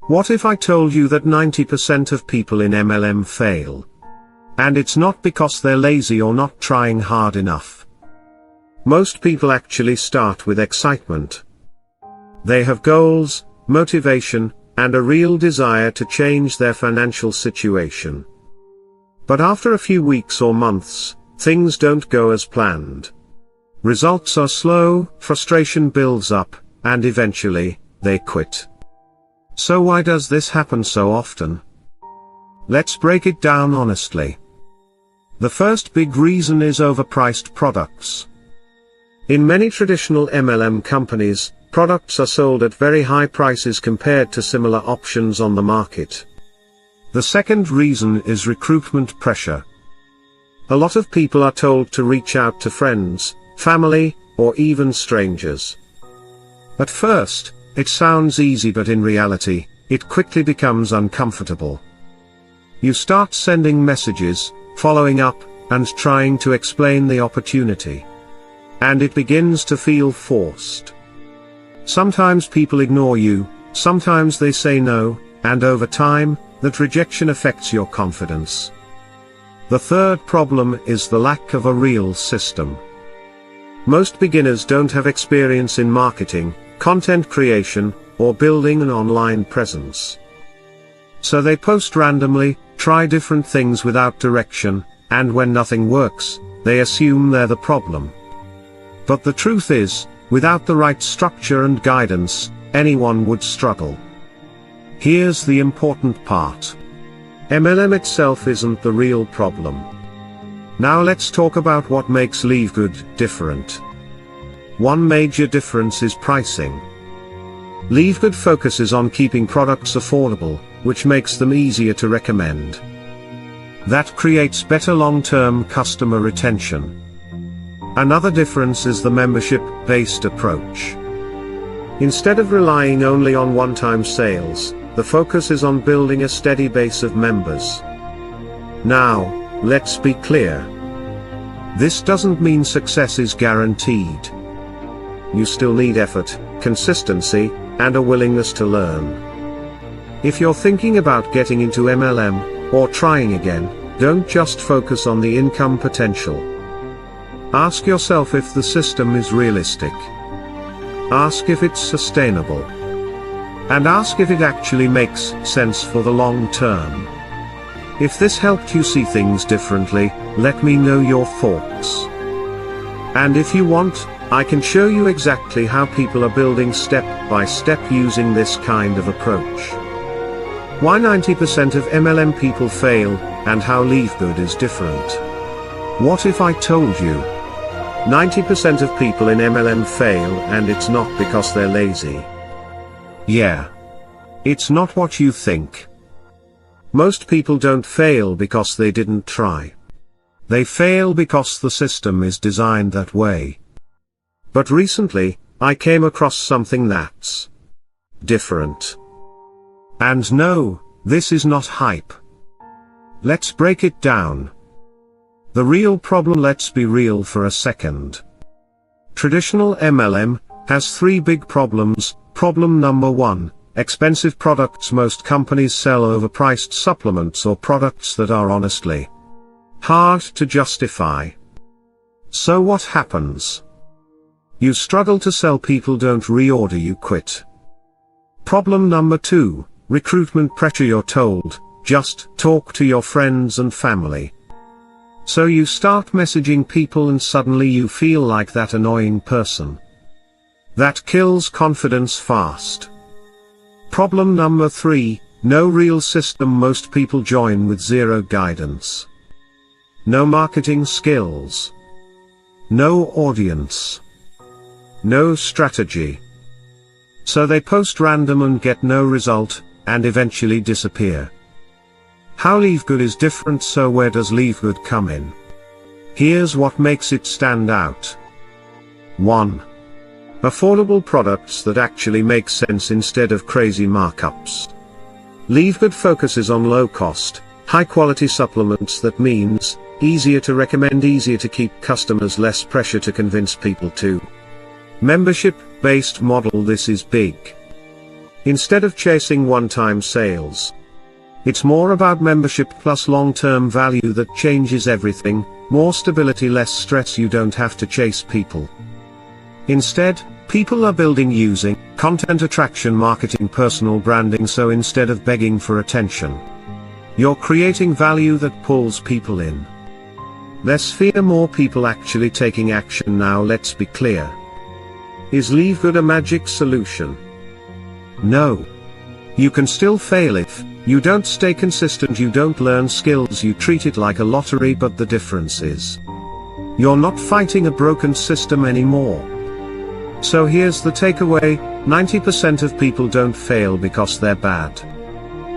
What if I told you that 90% of people in MLM fail? And it's not because they're lazy or not trying hard enough. Most people actually start with excitement. They have goals, motivation, and a real desire to change their financial situation. But after a few weeks or months, things don't go as planned. Results are slow, frustration builds up, and eventually, they quit. So why does this happen so often? Let's break it down honestly. The first big reason is overpriced products. In many traditional MLM companies, products are sold at very high prices compared to similar options on the market. The second reason is recruitment pressure. A lot of people are told to reach out to friends, family, or even strangers. At first, it sounds easy, but in reality, it quickly becomes uncomfortable. You start sending messages, following up, and trying to explain the opportunity. And it begins to feel forced. Sometimes people ignore you, sometimes they say no, and over time, that rejection affects your confidence. The third problem is the lack of a real system. Most beginners don't have experience in marketing, content creation, or building an online presence. So they post randomly, try different things without direction, and when nothing works, they assume they're the problem. But the truth is, without the right structure and guidance, anyone would struggle. Here's the important part. MLM itself isn't the real problem. Now let's talk about what makes LIVEGOOD different. One major difference is pricing. LIVEGOOD focuses on keeping products affordable, which makes them easier to recommend. That creates better long-term customer retention. Another difference is the membership-based approach. Instead of relying only on one-time sales, the focus is on building a steady base of members. Now, let's be clear. This doesn't mean success is guaranteed. You still need effort, consistency, and a willingness to learn. If you're thinking about getting into MLM, or trying again, don't just focus on the income potential. Ask yourself if the system is realistic. Ask if it's sustainable. And ask if it actually makes sense for the long term. If this helped you see things differently, let me know your thoughts. And if you want, I can show you exactly how people are building step by step using this kind of approach. Why 90% of MLM people fail, and how LIVEGOOD is different. What if I told you 90% of people in MLM fail, and it's not because they're lazy? Yeah. It's not what you think. Most people don't fail because they didn't try. They fail because the system is designed that way. But recently, I came across something that's different. And no, this is not hype. Let's break it down. The real problem. Let's be real for a second. Traditional MLM has three big problems. Problem number 1, expensive products. Most companies sell overpriced supplements or products that are honestly hard to justify. So what happens? You struggle to sell, people don't reorder, you quit. Problem number 2, recruitment pressure. You're told, just talk to your friends and family. So you start messaging people and suddenly you feel like that annoying person. That kills confidence fast. Problem number 3, no real system. Most people join with zero guidance. No marketing skills. No audience. No strategy. So they post random and get no result, and eventually disappear. How LIVEGOOD is different. So where does LIVEGOOD come in? Here's what makes it stand out. 1. Affordable products that actually make sense instead of crazy markups. LIVEGOOD focuses on low-cost, high-quality supplements. That means, easier to recommend, easier to keep customers, less pressure to convince people to. Membership-based model. This is big. instead of chasing one-time sales. It's more about membership plus long-term value that changes everything, more stability, less stress, you don't have to chase people. Instead, people are building using content, attraction marketing, personal branding, so instead of begging for attention, you're creating value that pulls people in. Less fear, more people actually taking action. Now let's be clear. Is LIVEGOOD a magic solution? No. You can still fail if you don't stay consistent, you don't learn skills, you treat it like a lottery, but the difference is you're not fighting a broken system anymore. So here's the takeaway: 90% of people don't fail because they're bad.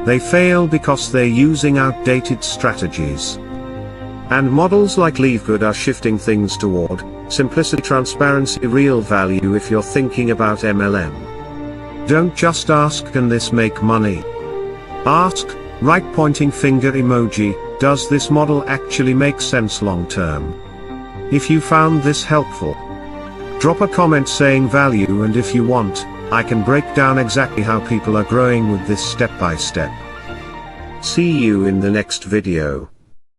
They fail because they're using outdated strategies. And models like LIVEGOOD are shifting things toward simplicity, transparency, real value. If you're thinking about MLM, don't just ask, can this make money? Ask, right pointing finger emoji, does this model actually make sense long term? If you found this helpful, drop a comment saying value, and if you want, I can break down exactly how people are growing with this step by step. See you in the next video.